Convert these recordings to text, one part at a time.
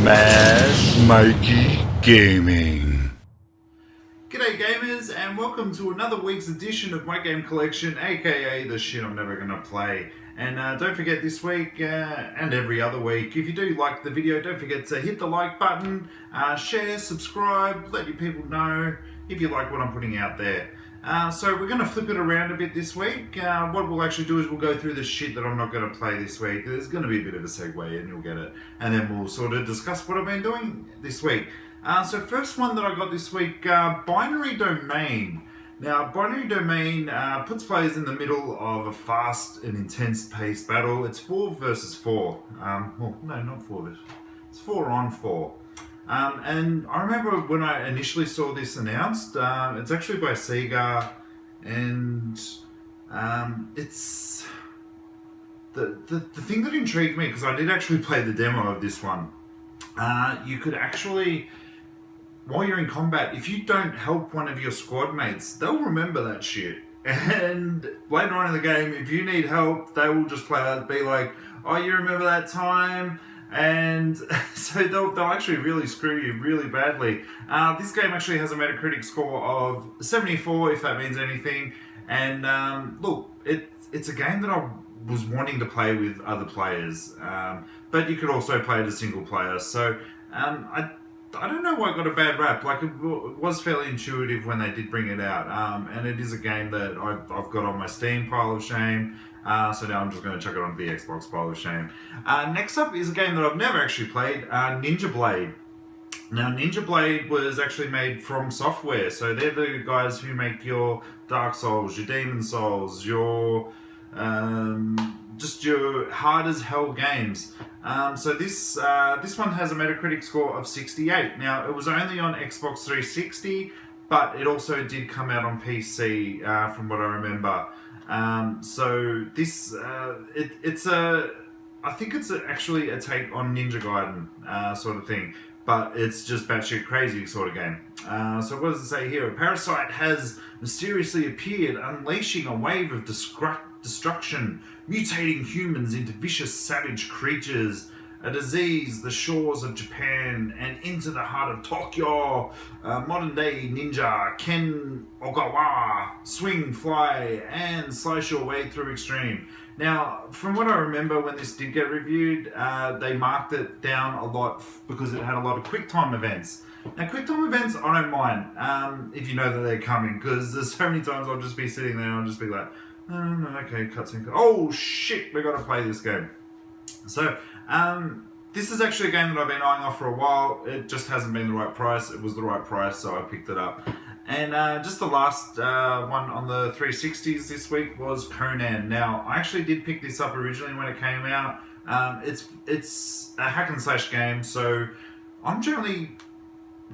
Smash Mikeey Gaming. G'day gamers, and welcome to another week's edition of my game collection, aka the shit I'm never gonna play. And don't forget this week and every other week, if you do like the video, don't forget to hit the like button, share, subscribe, let your people know if you like what I'm putting out there. So we're going to flip it around a bit this week. What we'll actually do is we'll go through the shit that I'm not going to play this week. There's going to be a bit of a segue and you'll get it. And then we'll sort of discuss what I've been doing this week. So first one that I got this week, Binary Domain. Now, Binary Domain puts players in the middle of a fast and intense paced battle. It's 4 versus 4. Well, no, not 4. It's 4 on 4. And I remember when I initially saw this announced, it's actually by Sega, and it's the thing that intrigued me, because I did actually play the demo of this one. You could actually, while you're in combat, if you don't help one of your squad mates, they'll remember that shit. And later on in the game, if you need help, they will just play that, be like, oh, you remember that time? And so they'll actually really screw you really badly. This game actually has a Metacritic score of 74, if that means anything. And look, it's a game that I was wanting to play with other players, but you could also play it as single player. So I don't know why it got a bad rap. Like, it was fairly intuitive when they did bring it out, and it is a game that I've got on my Steam pile of shame. So now I'm just going to chuck it onto the Xbox pile of shame. Next up is a game that I've never actually played, Ninja Blade. Now, Ninja Blade was actually made from software, so they're the guys who make your Dark Souls, your Demon Souls, your just your hard as hell games. So this one has a Metacritic score of 68. Now, it was only on Xbox 360, but it also did come out on PC, from what I remember. So this, it's I think it's actually a take on Ninja Gaiden, sort of thing, but it's just batshit crazy sort of game. So what does it say here? A parasite has mysteriously appeared, unleashing a wave of destruction, mutating humans into vicious savage creatures. A disease, the shores of Japan, and into the heart of Tokyo. Modern day ninja Ken Ogawa swing, fly, and slice your way through extreme. Now, from what I remember when this did get reviewed, they marked it down a lot because it had a lot of QuickTime events. Now, QuickTime events, I don't mind if you know that they're coming, because there's so many times I'll just be sitting there and I'll just be like, oh, okay, cutscene. Oh shit, we got to play this game. So, this is actually a game that I've been eyeing off for a while. It just hasn't been the right price. It was the right price, so I picked it up. And just the last one on the 360s this week was Conan. Now, I actually did pick this up originally when it came out. It's a hack and slash game, so I'm generally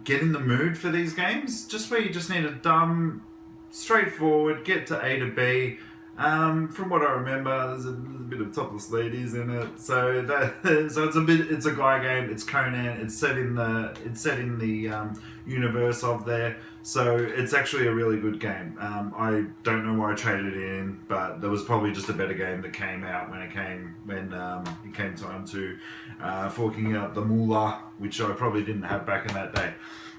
getting the mood for these games, just where you just need a dumb, straightforward, get to A to B. From what I remember, there's a bit of topless ladies in it, so it's a guy game. It's Conan. It's set in the universe of there, so it's actually a really good game. I don't know why I traded it in, but there was probably just a better game that came out when it came time to forking out the moolah, which I probably didn't have back in that day.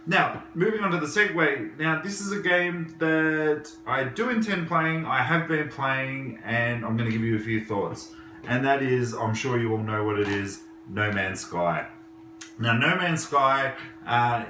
Now, moving on to the segue. Now, this is a game that I do intend playing, I have been playing, and I'm going to give you a few thoughts. And that is, I'm sure you all know what it is, No Man's Sky. Now, No Man's Sky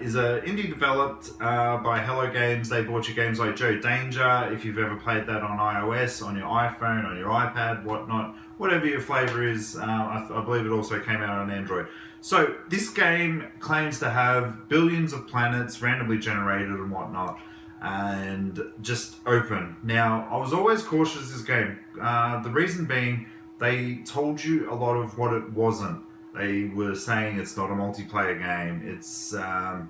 is an indie developed by Hello Games. They bought you games like Joe Danger, if you've ever played that on iOS, on your iPhone, on your iPad, whatnot, whatever your flavor is. I believe it also came out on Android. So this game claims to have billions of planets randomly generated and whatnot, and just open. Now, I was always cautious of this game. The reason being, they told you a lot of what it wasn't. They were saying it's not a multiplayer game, it's not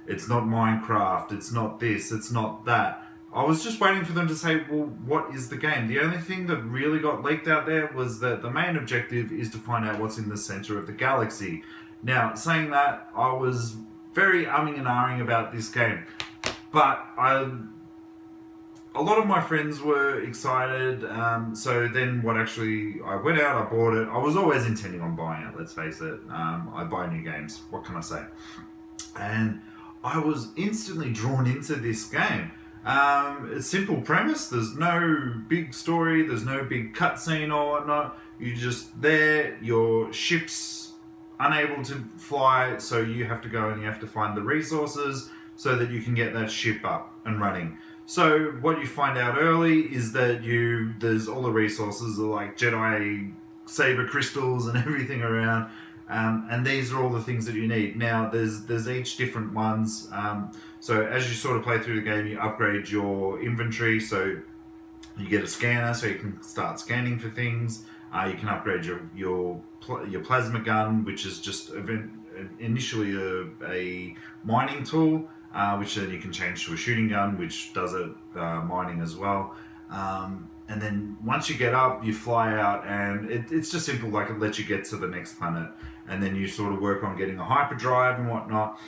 Minecraft, it's not this, it's not that. I was just waiting for them to say, well, what is the game? The only thing that really got leaked out there was that the main objective is to find out what's in the center of the galaxy. Now, saying that, I was very umming and ahhing about this game, but a lot of my friends were excited. So then I went out, I bought it. I was always intending on buying it, let's face it. I buy new games, what can I say? And I was instantly drawn into this game. It's simple premise, there's no big story, there's no big cutscene or whatnot. You're just there, your ship's unable to fly, so you have to go and you have to find the resources so that you can get that ship up and running. So what you find out early is that there's all the resources like Jedi saber crystals and everything around, and these are all the things that you need. Now there's each different ones. So as you sort of play through the game, you upgrade your inventory. So you get a scanner, so you can start scanning for things. You can upgrade your plasma gun, which is just initially a mining tool. Which then you can change to a shooting gun, which does mining as well. And then once you get up, you fly out, and it's just simple, like it lets you get to the next planet. And then you sort of work on getting a hyperdrive and whatnot.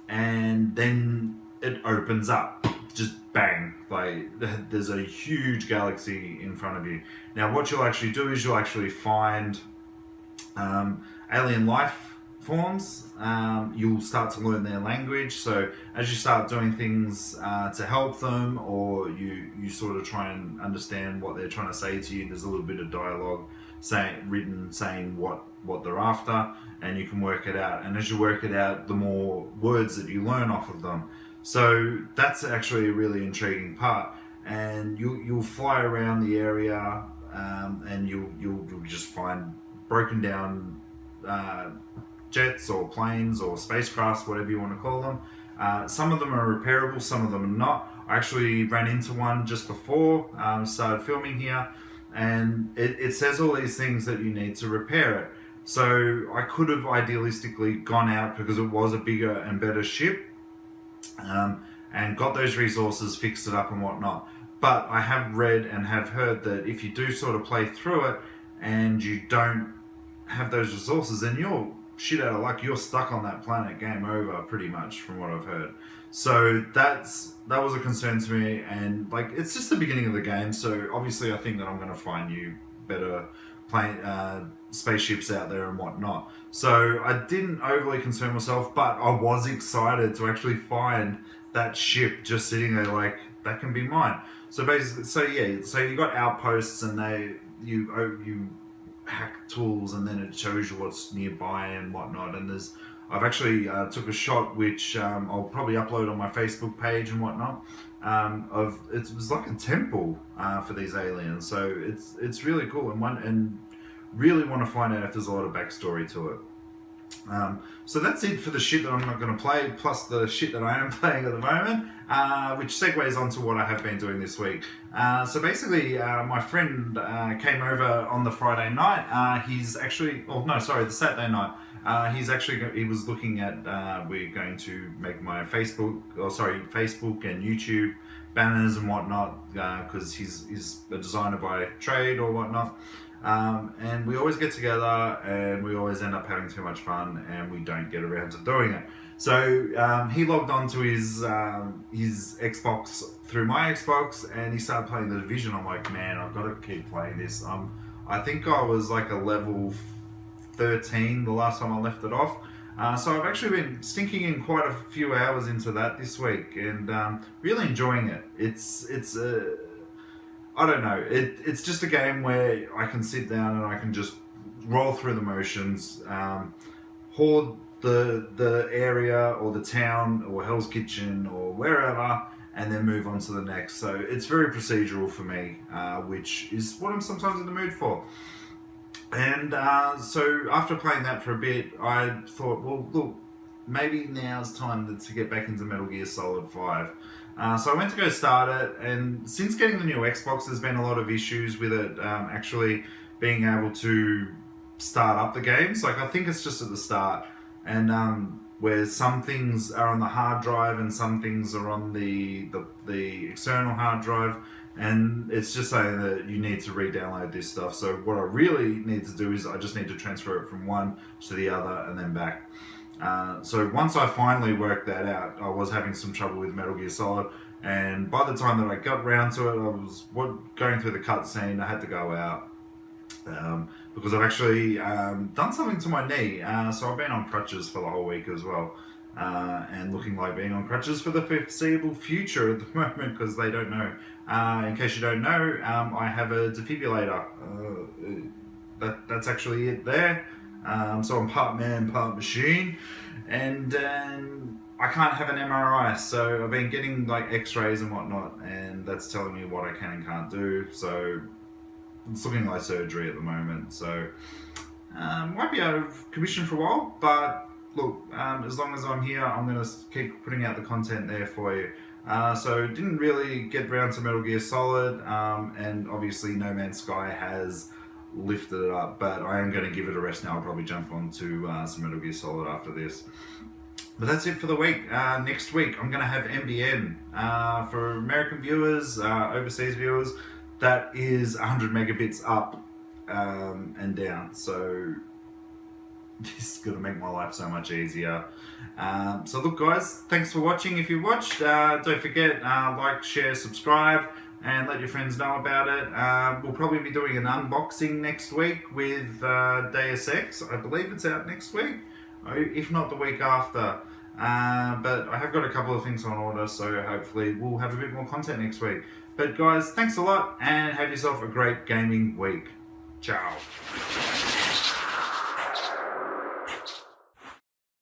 And then it opens up, just bang, like there's a huge galaxy in front of you. Now what you'll actually do is you'll actually find alien life forms. You'll start to learn their language, so as you start doing things to help them, or you sort of try and understand what they're trying to say to you, there's a little bit of dialogue saying what they're after, and you can work it out. And as you work it out, the more words that you learn off of them. So that's actually a really intriguing part. And you'll fly around the area, and you'll just find broken down jets or planes or spacecrafts, whatever you want to call them. Some of them are repairable, some of them are not. I actually ran into one just before started filming here, and it says all these things that you need to repair it. So I could have idealistically gone out, because it was a bigger and better ship, and got those resources, fixed it up and whatnot. But I have read and have heard that if you do sort of play through it and you don't have those resources, then you're shit out of luck. You're stuck on that planet, game over, pretty much, from what I've heard. So that was a concern to me, and like it's just the beginning of the game. So obviously, I think that I'm going to find you better spaceships out there and whatnot. So I didn't overly concern myself, but I was excited to actually find that ship just sitting there, like that can be mine. So basically, so you got outposts, and you hack tools, and then it shows you what's nearby and whatnot. And I've actually took a shot, which I'll probably upload on my Facebook page and whatnot. It was like a temple for these aliens, so it's really cool, and really want to find out if there's a lot of backstory to it. So that's it for the shit that I'm not going to play, plus the shit that I am playing at the moment, which segues onto what I have been doing this week. So basically, my friend came over on the Friday night. The Saturday night. He was looking at, we're going to make my Facebook and YouTube banners and whatnot, because he's a designer by trade or whatnot. And we always get together, and we always end up having too much fun, and we don't get around to doing it. So he logged on to his Xbox through my Xbox, and he started playing The Division. I'm like, man, I've got to keep playing this. I think I was like a level 13 the last time I left it off. So I've actually been stinking in quite a few hours into that this week, and really enjoying it. I don't know. It's just a game where I can sit down and I can just roll through the motions, hoard the area or the town or Hell's Kitchen or wherever, and then move on to the next. So it's very procedural for me, which is what I'm sometimes in the mood for. And so after playing that for a bit, I thought, well, look, maybe now's time to get back into Metal Gear Solid 5. So I went to go start it, and since getting the new Xbox, there's been a lot of issues with it actually being able to start up the games. Like, I think it's just at the start, and where some things are on the hard drive and some things are on the external hard drive, and it's just saying that you need to re-download this stuff. So what I really need to do is I just need to transfer it from one to the other and then back. So once I finally worked that out, I was having some trouble with Metal Gear Solid, and by the time that I got round to it, I was going through the cutscene. I had to go out because I've actually done something to my knee. So I've been on crutches for the whole week as well, and looking like being on crutches for the foreseeable future at the moment because they don't know. In case you don't know, I have a defibrillator. That's actually it there. So I'm part man, part machine, and I can't have an MRI. So I've been getting like X-rays and whatnot, and that's telling me what I can and can't do. So it's looking like surgery at the moment. So might be out of commission for a while, but look, as long as I'm here, I'm gonna keep putting out the content there for you. So didn't really get around to Metal Gear Solid, and obviously No Man's Sky has lifted it up, but I am going to give it a rest now. I'll probably jump on to some Metal Gear Solid after this. But that's it for the week. Next week I'm going to have MBN. For American viewers, overseas viewers, that is 100 megabits up and down. So this is going to make my life so much easier. So look guys, thanks for watching. If you watched, don't forget, like, share, subscribe, and let your friends know about it. We'll probably be doing an unboxing next week with Deus Ex. I believe it's out next week, if not the week after. But I have got a couple of things on order, so hopefully we'll have a bit more content next week. But guys, thanks a lot, and have yourself a great gaming week. Ciao.